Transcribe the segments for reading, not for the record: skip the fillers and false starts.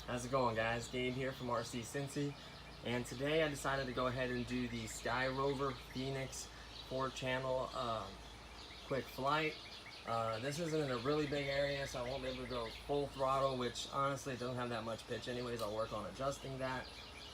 How's it going, guys? Gabe here from RC Cincy, and today I decided to go ahead and do the Sky Rover Phoenix 4-channel quick flight. This isn't in a really big area, so I won't be able to go full throttle, which honestly doesn't have that much pitch anyways. I'll work on adjusting that.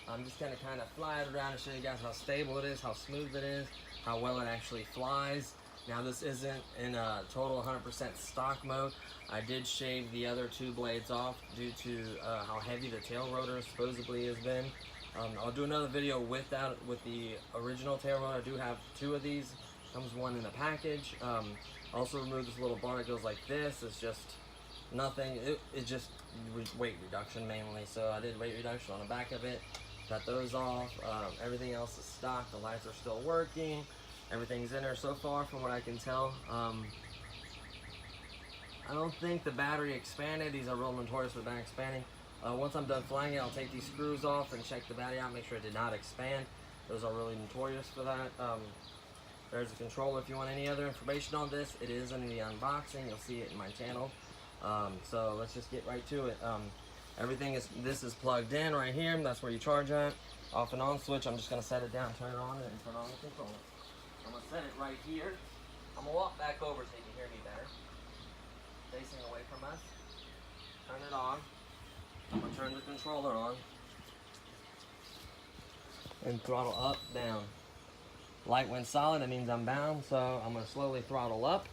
I'm just going to kind of fly it around and show you guys how stable it is, how smooth it is, how well it actually flies. Now this isn't in a total 100% stock mode. I did shave the other two blades off due to how heavy the tail rotor supposedly has been. I'll do another video with the original tail rotor. I do have two of these. Comes one in a package. Also removed this little bar that goes like this. It's just nothing. It's just weight reduction mainly. So I did weight reduction on the back of it. Cut those off. Everything else is stock. The lights are still working. Everything's in there so far from what I can tell. I don't think the battery expanded. These are real notorious for battery expanding. Once I'm done flying it, I'll take these screws off and check the battery out, make sure it did not expand. Those are really notorious for that. There's a controller if you want any other information on this. It is in the unboxing. You'll see it in my channel. So let's just get right to it. This is plugged in right here. That's where you charge at. Off and on switch. I'm just going to set it down, turn it on, and turn on the controller. I'm going to set it right here. I'm going to walk back over so you can hear me better. Facing away from us. Turn it on. I'm going to turn the controller on. And throttle up, down. Light went solid, that means I'm bound, so I'm going to slowly throttle up.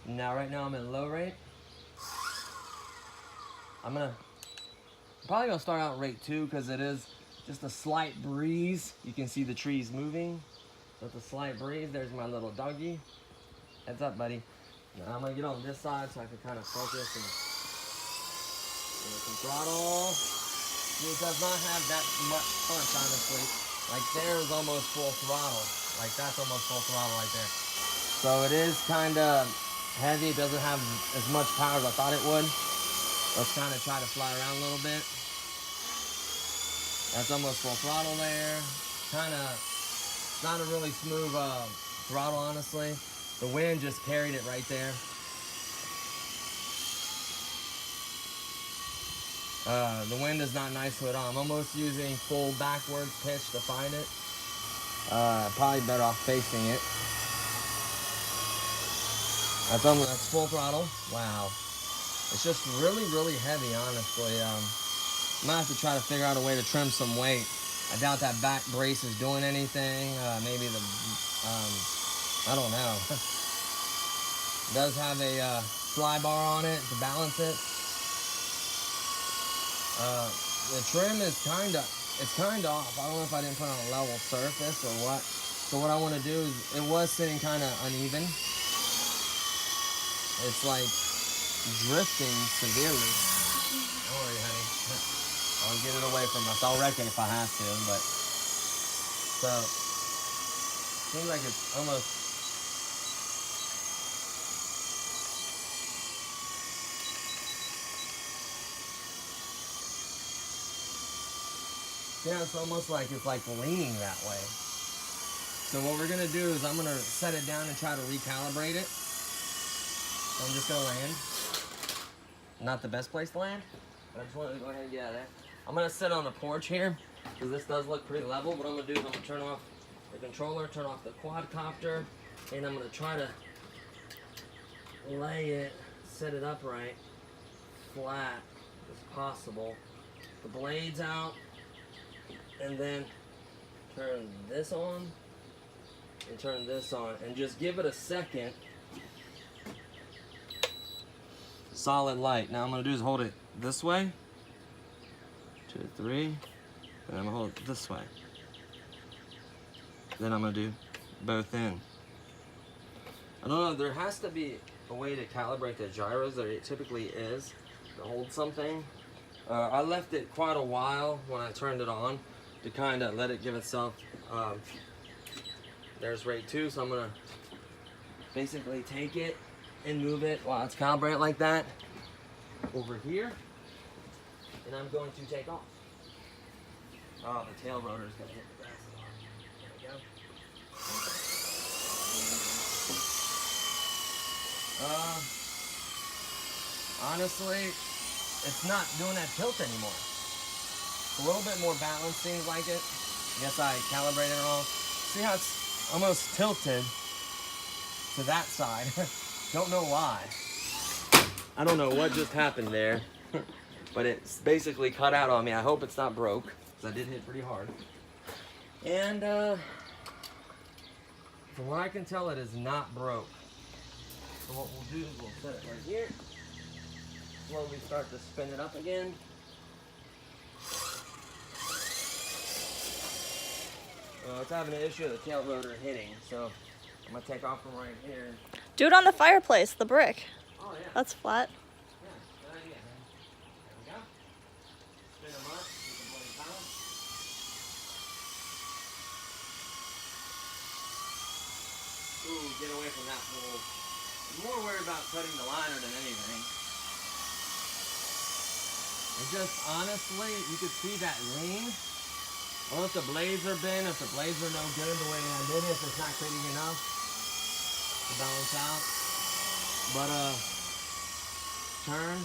Now right now I'm in low rate. I'm probably going to start out rate 2 because it is just a slight breeze. You can see the trees moving. With a slight breeze, there's my little doggy. Heads up, buddy. Now I'm going to get on this side so I can kind of focus and some throttle. It does not have that much punch, honestly. Like there is almost full throttle. Like that's almost full throttle right there. So it is kind of heavy. It doesn't have as much power as I thought it would. Let's kind of try to fly around a little bit. That's almost full throttle there. Not a really smooth throttle, honestly. The wind just carried it right there. The wind is not nice to it on. I'm almost using full backwards pitch to find it. Probably better off facing it. That's full throttle. Wow. It's just really, really heavy, honestly. I might have to try to figure out a way to trim some weight. I doubt that back brace is doing anything. Maybe I don't know. It does have a fly bar on it to balance it. The trim is kind of off. I don't know if I didn't put on a level surface or what. So what I want to do is, it was sitting kind of uneven. It's like drifting severely. Don't worry, honey. I'll get it away from us. I'll wreck it if I have to, but so seems like it's almost it's almost like it's like leaning that way. So what we're gonna do is I'm gonna set it down and try to recalibrate it. So I'm just gonna land. Not the best place to land, but I just wanted to go ahead and get out of there. I'm gonna sit on the porch here because this does look pretty level. What I'm gonna do is I'm gonna turn off the controller, turn off the quadcopter, and I'm gonna try to lay it, set it upright, flat as possible. The blades out, and then turn this on and turn this on, and just give it a second. Solid light. Now I'm gonna do is hold it this way. 2, 3, and I'm gonna hold it this way. Then I'm gonna do both in. I don't know, there has to be a way to calibrate the gyros. There typically is to hold something. I left it quite a while when I turned it on to kind of let it give itself. There's rate 2, so I'm gonna basically take it and move it while it's calibrated like that over here. And I'm going to take off. Oh, the tail rotor is going to hit the grass. There we go. Honestly, it's not doing that tilt anymore. It's a little bit more balanced, seems like it. I guess I calibrated it wrong. See how it's almost tilted to that side. Don't know why. I don't know what just happened there, but it's basically cut out on me. I hope it's not broke, because I did hit pretty hard. And from what I can tell, it is not broke. So what we'll do is we'll set it right here. Slowly start to spin it up again. Well, it's having an issue with the tail rotor hitting, so I'm gonna take off from right here. Do it on the fireplace, the brick. Oh yeah. That's flat. Yeah, good idea, man. There we go. Spin them up, get the bloody power. Ooh, get away from that pole. I'm more worried about cutting the liner than anything. It just, honestly, you could see that lean. I don't know if the blades are bent, if the blades are no good the way I did it, if it's not creating enough to balance out. But, turn.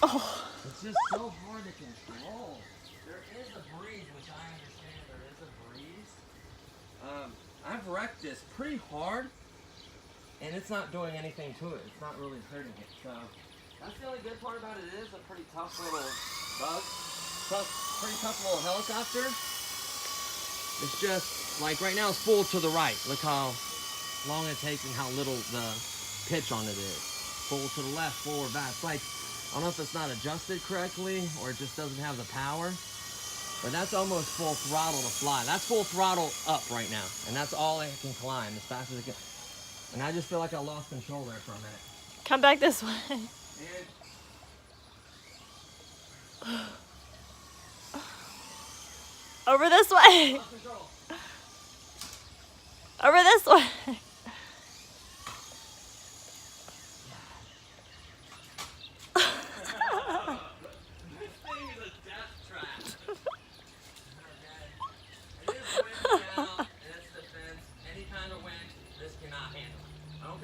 Oh. It's just so hard to control. There is a breeze, which I understand there is a breeze. I've wrecked this pretty hard, and it's not doing anything to it. It's not really hurting it. So that's the only good part about it. It is a pretty tough little bug. Pretty tough little helicopter. It's just, like right now it's full to the right. Look how long it takes and how little the pitch on it is. Full to the left, forward, back. It's like, I don't know if it's not adjusted correctly or it just doesn't have the power. But that's almost full throttle to fly. That's full throttle up right now. And that's all it can climb as fast as it can. And I just feel like I lost control there for a minute. Come back this way. And over this way. lost control. Over this way.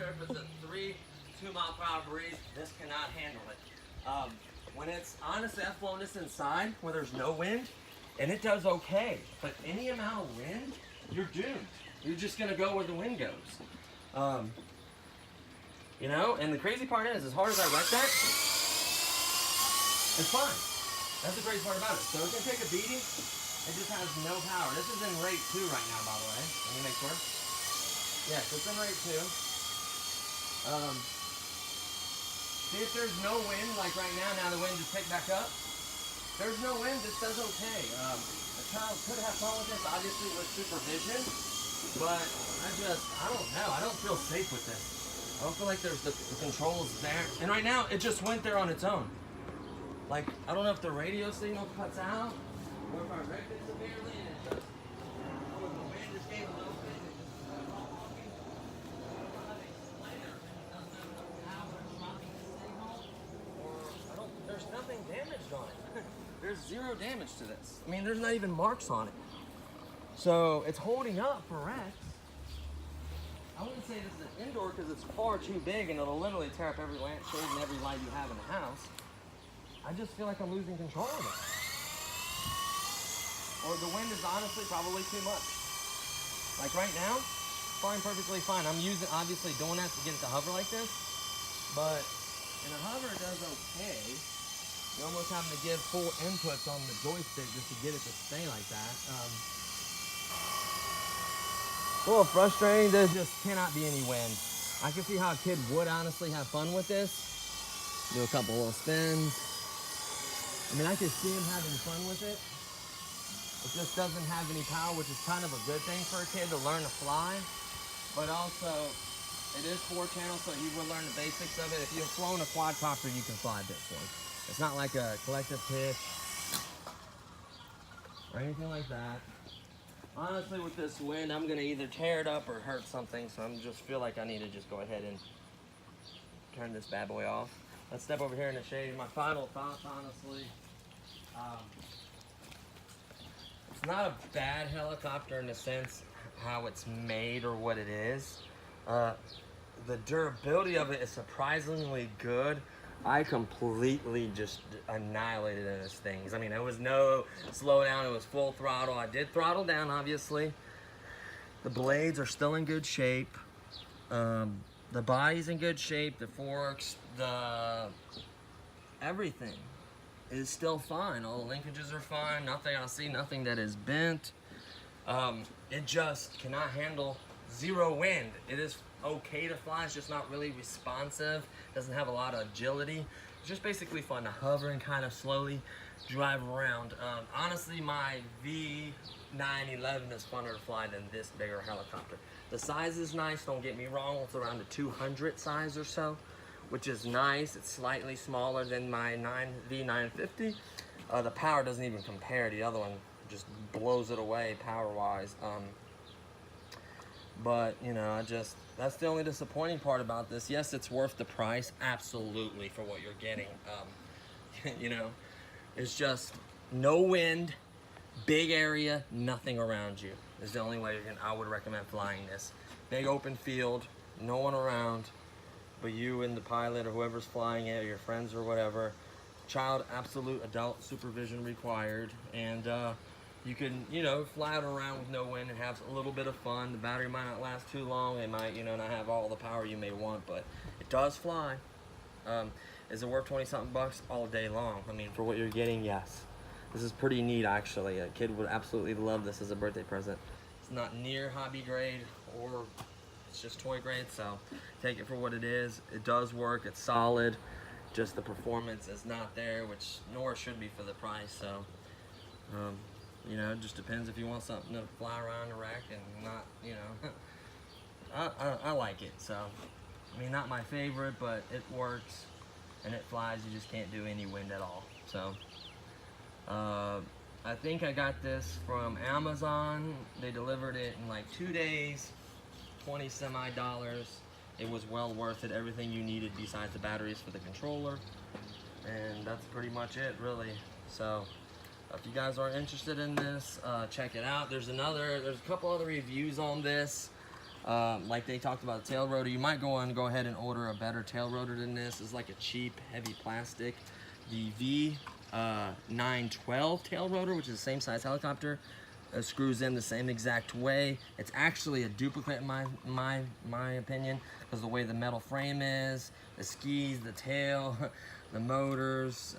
If it's a 2 mile per hour breeze, this cannot handle it. When it's, honestly, I've flown this inside where there's no wind, and it does okay. But any amount of wind, you're doomed. You're just gonna go where the wind goes. You know, and the crazy part is, as hard as I wreck that, it's fine. That's the crazy part about it. So it can take a beating. It just has no power. This is in rate 2 right now, by the way. Let me make sure. Yes, it's in rate 2. See if there's no wind, like right now the wind just picked back up. There's no wind, this does okay. The child could have fun with this, obviously with supervision, but I don't know, I don't feel safe with this. I don't feel like there's the controls there. And right now, it just went there on its own. Like, I don't know if the radio signal cuts out, or if I wrecked it severely and it just, or if the wind just gave a little bit. There's nothing damaged on it. There's 0 damage to this. I mean, there's not even marks on it. So it's holding up for wrecks. I wouldn't say this is an indoor because it's far too big and it'll literally tear up every lampshade and every light you have in the house. I just feel like I'm losing control of it. Or the wind is honestly probably too much. Like right now, flying perfectly fine. I'm obviously doing that to get it to hover like this, but in a hover it does okay. You're almost having to give full inputs on the joystick just to get it to stay like that. It's a little frustrating. There just cannot be any wind. I can see how a kid would honestly have fun with this. Do a couple little spins. I mean, I can see him having fun with it. It just doesn't have any power, which is kind of a good thing for a kid to learn to fly. But also, it is 4 channels, so you will learn the basics of it. If you've flown a quadcopter, you can fly this one. It's not like a collective pitch or anything like that. Honestly, with this wind, I'm gonna either tear it up or hurt something, so I just feel like I need to just go ahead and turn this bad boy off. Let's step over here in the shade. My final thoughts, honestly, it's not a bad helicopter in the sense how it's made or what it is. the durability of it is surprisingly good. I completely just annihilated in this thing. I mean, there was no slowdown. It was full throttle. I did throttle down, obviously. The blades are still in good shape. The body's in good shape. The forks, everything is still fine. All the linkages are fine. Nothing I see, nothing that is bent. It just cannot handle zero wind. It is okay to fly. It's just not really responsive. Doesn't have a lot of agility. It's just basically fun to hover and kind of slowly drive around. Honestly, my V911 is funner to fly than this bigger helicopter. The size is nice, don't get me wrong. It's around the 200 size or so, which is nice. It's slightly smaller than my V950. The power doesn't even compare. The other one just blows it away power-wise. But, you know, that's the only disappointing part about this. Yes, it's worth the price, absolutely, for what you're getting. You know, it's just no wind, big area, nothing around you is the only way I would recommend flying this. Big open field, no one around but you and the pilot or whoever's flying it, or your friends or whatever. Child, absolute adult supervision required. And you can, you know, fly it around with no wind and have a little bit of fun. The battery might not last too long. It might, you know, not have all the power you may want, but it does fly. Is it worth 20-something bucks? All day long. I mean, for what you're getting, yes. This is pretty neat, actually. A kid would absolutely love this as a birthday present. It's not near hobby grade, or it's just toy grade, so take it for what it is. It does work. It's solid. Just the performance is not there, which nor should be for the price. So, you know, it just depends if you want something to fly around the rack and not, you know. I like it. So, I mean, not my favorite, but it works and it flies. You just can't do any wind at all. So, I think I got this from Amazon. They delivered it in like 2 days, $20-some-odd. It was well worth it. Everything you needed besides the batteries for the controller. And that's pretty much it, really. So if you guys are interested in this, check it out. There's a couple other reviews on this. Like they talked about the tail rotor. You might go ahead and order a better tail rotor than this. It's like a cheap, heavy plastic. The V912 tail rotor, which is the same size helicopter, screws in the same exact way. It's actually a duplicate in my opinion, because the way the metal frame is, the skis, the tail, the motors,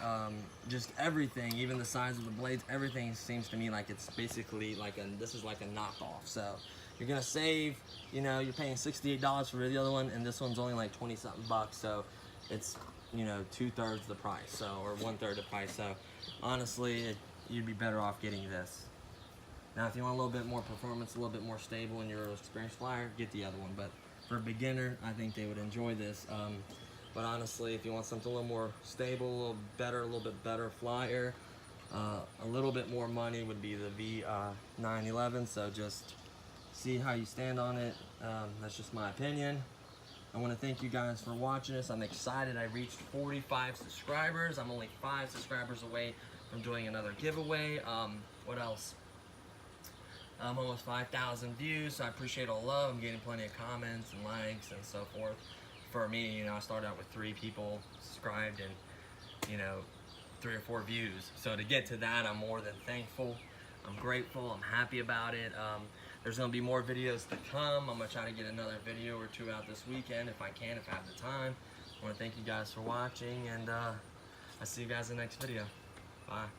just everything, even the size of the blades, everything seems to me like it's basically like this is like a knockoff. So you're gonna save, you know, you're paying $68 for the other one, and this one's only like 20-something bucks. So it's, you know, 2/3 the price, so, or 1/3 the price. So honestly, you'd be better off getting this. Now, if you want a little bit more performance, a little bit more stable, and you're an experienced flyer, get the other one. But for a beginner, I think they would enjoy this. But honestly, if you want something a little more stable, a little bit better flyer, a little bit more money would be the V911. So just see how you stand on it. That's just my opinion. I want to thank you guys for watching this. I'm excited. I reached 45 subscribers. I'm only 5 subscribers away from doing another giveaway. What else? I'm almost 5,000 views, so I appreciate all the love. I'm getting plenty of comments and likes and so forth. For me, you know, I started out with 3 people subscribed and, you know, 3 or 4 views. So to get to that, I'm more than thankful. I'm grateful. I'm happy about it. There's going to be more videos to come. I'm going to try to get another video or 2 out this weekend if I can, if I have the time. I want to thank you guys for watching, and I'll see you guys in the next video. Bye.